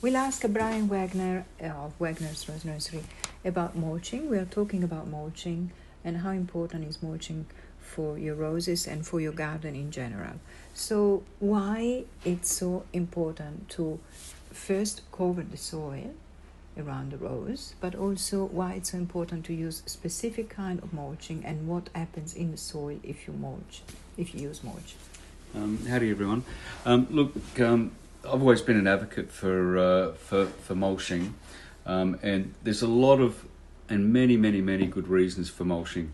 We'll ask Brian Wagner of Wagner's Rose Nursery about mulching. We are talking about mulching and how important is mulching for your roses and for your garden in general. So why it's so important to first cover the soil around the rose, but also why it's so important to use specific kind of mulching and what happens in the soil if you use mulch. Howdy everyone. I've always been an advocate for mulching, and there's a lot of and many good reasons for mulching.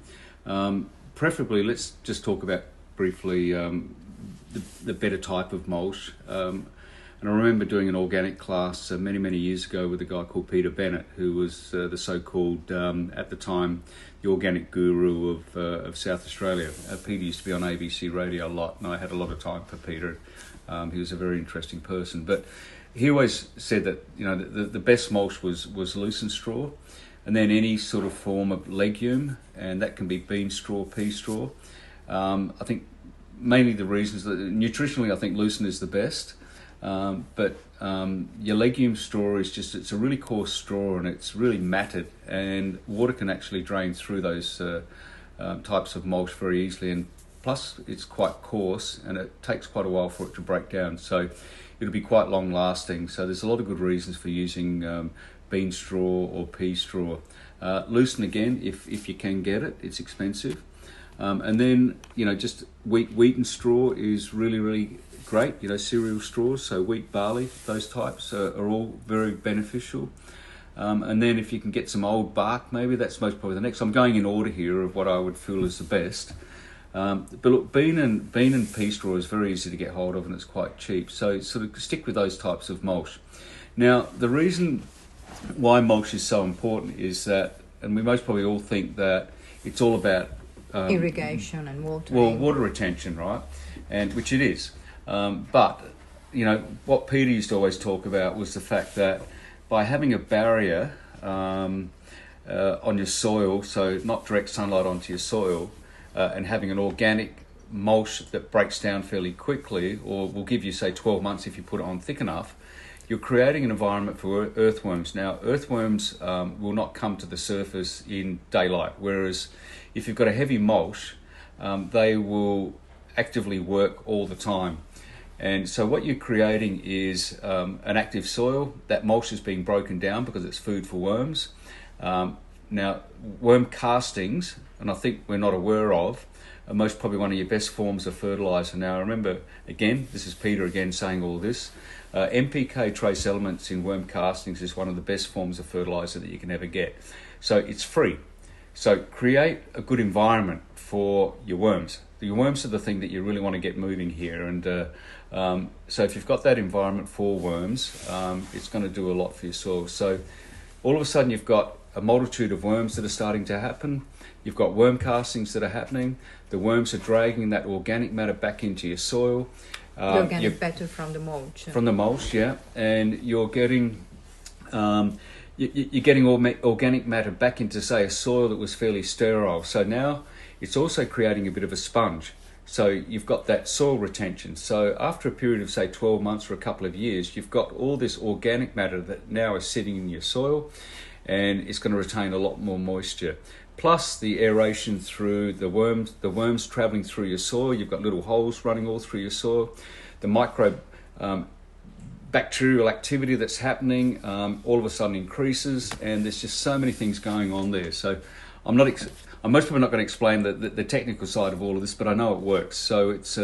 Preferably, let's just talk about briefly the better type of mulch. And I remember doing an organic class many years ago with a guy called Peter Bennett, who was the so-called, at the time, the organic guru of South Australia. Peter used to be on ABC Radio a lot, and I had a lot of time for Peter. He was a very interesting person. But he always said that the best mulch was lucerne straw, and then any sort of form of legume, and that can be bean straw, pea straw. I think mainly the reasons that nutritionally I think lucerne is the best. But your legume straw it's a really coarse straw, and it's really matted, and water can actually drain through those types of mulch very easily, and plus it's quite coarse and it takes quite a while for it to break down, so it'll be quite long lasting. So there's a lot of good reasons for using bean straw or pea straw. Lucerne, again, if you can get it, it's expensive. And then just wheaten straw is really great, cereal straws, so wheat, barley, those types are all very beneficial. And then if you can get some old bark, maybe that's most probably the next. I'm going in order here of what I would feel is the best. But look, bean and pea straw is very easy to get hold of, and it's quite cheap. So sort of stick with those types of mulch. Now, the reason why mulch is so important is that, and we most probably all think that it's all about irrigation and water. Well, water retention, right? And which it is. But what Peter used to always talk about was the fact that by having a barrier on your soil, so not direct sunlight onto your soil, and having an organic mulch that breaks down fairly quickly, or will give you, say, 12 months if you put it on thick enough, you're creating an environment for earthworms. Now, earthworms will not come to the surface in daylight, whereas if you've got a heavy mulch, they will actively work all the time. And so what you're creating is an active soil. That mulch is being broken down because it's food for worms. Now, worm castings, and I think we're not aware of, are most probably one of your best forms of fertiliser. Now, remember, again, this is Peter again saying all this, NPK trace elements in worm castings is one of the best forms of fertiliser that you can ever get. So it's free. So create a good environment for your worms. Your worms are the thing that you really want to get moving here, and so if you've got that environment for worms, it's going to do a lot for your soil. So all of a sudden you've got a multitude of worms that are starting to happen. You've got worm castings that are happening. The worms are dragging that organic matter back into your soil. The organic matter from the mulch. From the mulch, yeah, and you're getting you're getting organic matter back into, say, a soil that was fairly sterile. So now it's also creating a bit of a sponge. So you've got that soil retention. So after a period of, say, 12 months or a couple of years, you've got all this organic matter that now is sitting in your soil, and it's going to retain a lot more moisture. Plus the aeration through the worms travelling through your soil. You've got little holes running all through your soil. The microbe bacterial activity that's happening all of a sudden increases, and there's just so many things going on there. So I'm most probably not going to explain the technical side of all of this, but I know it works. So it's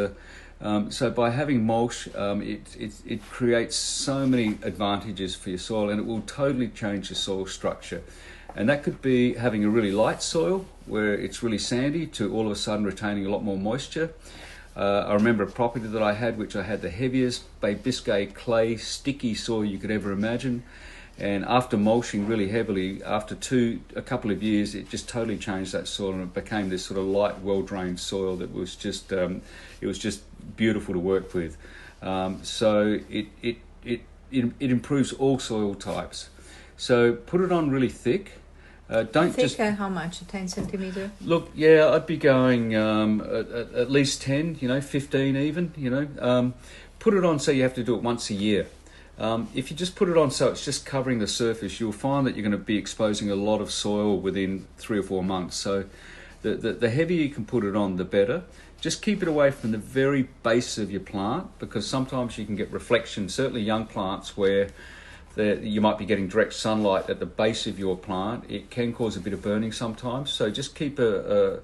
so by having mulch, it creates so many advantages for your soil, and it will totally change your soil structure. And that could be having a really light soil where it's really sandy to all of a sudden retaining a lot more moisture. I remember a property that I had, which I had the heaviest Bay Biscay clay sticky soil you could ever imagine. And after mulching really heavily, after a couple of years, it just totally changed that soil, and it became this sort of light, well-drained soil that was just, it was just beautiful to work with. So it improves all soil types. So put it on really thick. Don't thick, just how much? 10 centimeter? Look, yeah, I'd be going at least 10, 15 even, Put it on, so you have to do it once a year. If you just put it on so it's just covering the surface, you'll find that you're going to be exposing a lot of soil within 3 or 4 months. So the heavier you can put it on, the better. Just keep it away from the very base of your plant, because sometimes you can get reflection, certainly young plants where you might be getting direct sunlight at the base of your plant. It can cause a bit of burning sometimes. So just keep 10,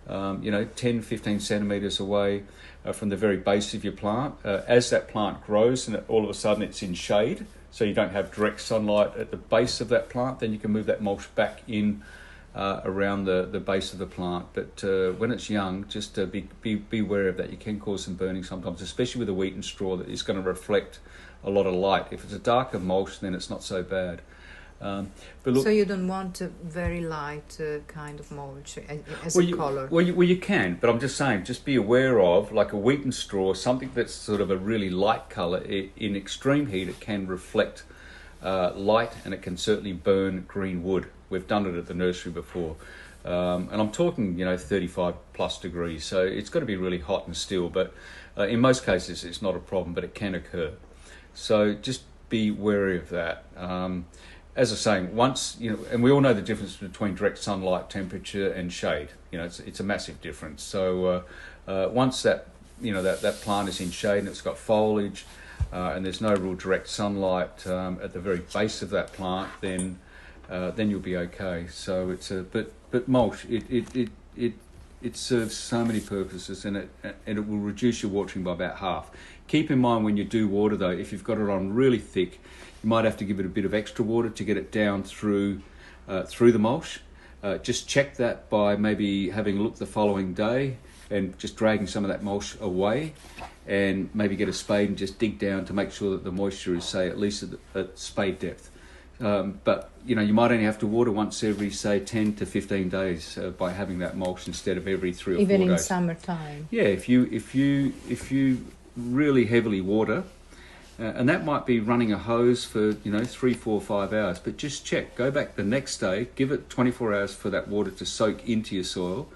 15 centimetres away from the very base of your plant. As that plant grows and all of a sudden it's in shade, so you don't have direct sunlight at the base of that plant, then you can move that mulch back in around the base of the plant. But when it's young, just be aware of that. You can cause some burning sometimes, especially with a wheat and straw that is going to reflect a lot of light. If it's a darker mulch, then it's not so bad. But look, so you don't want a very light kind of mulch as a colour? Well, you can, but I'm just saying, just be aware of, like a wheat and straw, something that's sort of a really light colour. In extreme heat, it can reflect light, and it can certainly burn green wood. We've done it at the nursery before. And I'm talking, 35 plus degrees, so it's got to be really hot and still, but in most cases it's not a problem, but it can occur. So just be wary of that. As I was saying, once, and we all know the difference between direct sunlight, temperature and shade. It's a massive difference. So once that plant is in shade and it's got foliage and there's no real direct sunlight at the very base of that plant, then you'll be okay. So but mulch, it serves so many purposes, and it will reduce your watering by about half. Keep in mind when you do water though, if you've got it on really thick, you might have to give it a bit of extra water to get it down through the mulch. Just check that by maybe having a look the following day and just dragging some of that mulch away, and maybe get a spade and just dig down to make sure that the moisture is, say, at least at spade depth. But you might only have to water once every, say, 10 to 15 days by having that mulch instead of every 3 or 4 days. Even in summertime. Yeah, if you really heavily water, and that might be running a hose for 3, 4, 5 hours. But just check. Go back the next day. Give it 24 hours for that water to soak into your soil.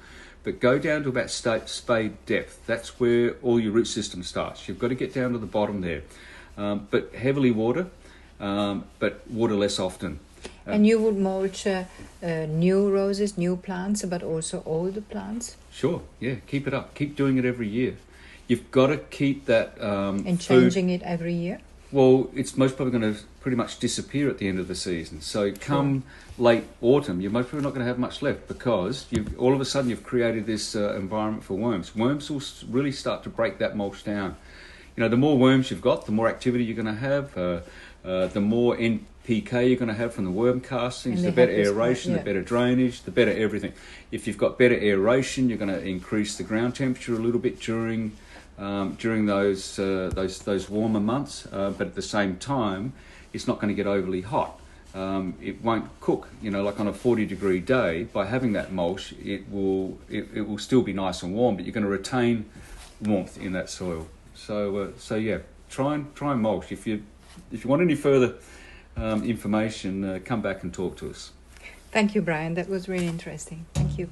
But go down to about spade depth. That's where all your root system starts. You've got to get down to the bottom there. But heavily water. But water less often. And you would mulch new roses, new plants, but also older plants? Sure, yeah, keep it up. Keep doing it every year. You've got to keep that and changing it every year? Well, it's most probably going to pretty much disappear at the end of the season. So come late autumn, you're most probably not going to have much left, because all of a sudden you've created this environment for worms. Worms will really start to break that mulch down. The more worms you've got, the more activity you're going to have. The more NPK you're going to have from the worm castings, the better aeration, the better drainage, the better everything. If you've got better aeration, you're going to increase the ground temperature a little bit during those warmer months, but at the same time, it's not going to get overly hot. It won't cook. Like on a 40-degree day, by having that mulch, it will still be nice and warm, but you're going to retain warmth in that soil. So yeah, try and mulch. If you want any further information, come back and talk to us. Thank you, Brian. That was really interesting. Thank you.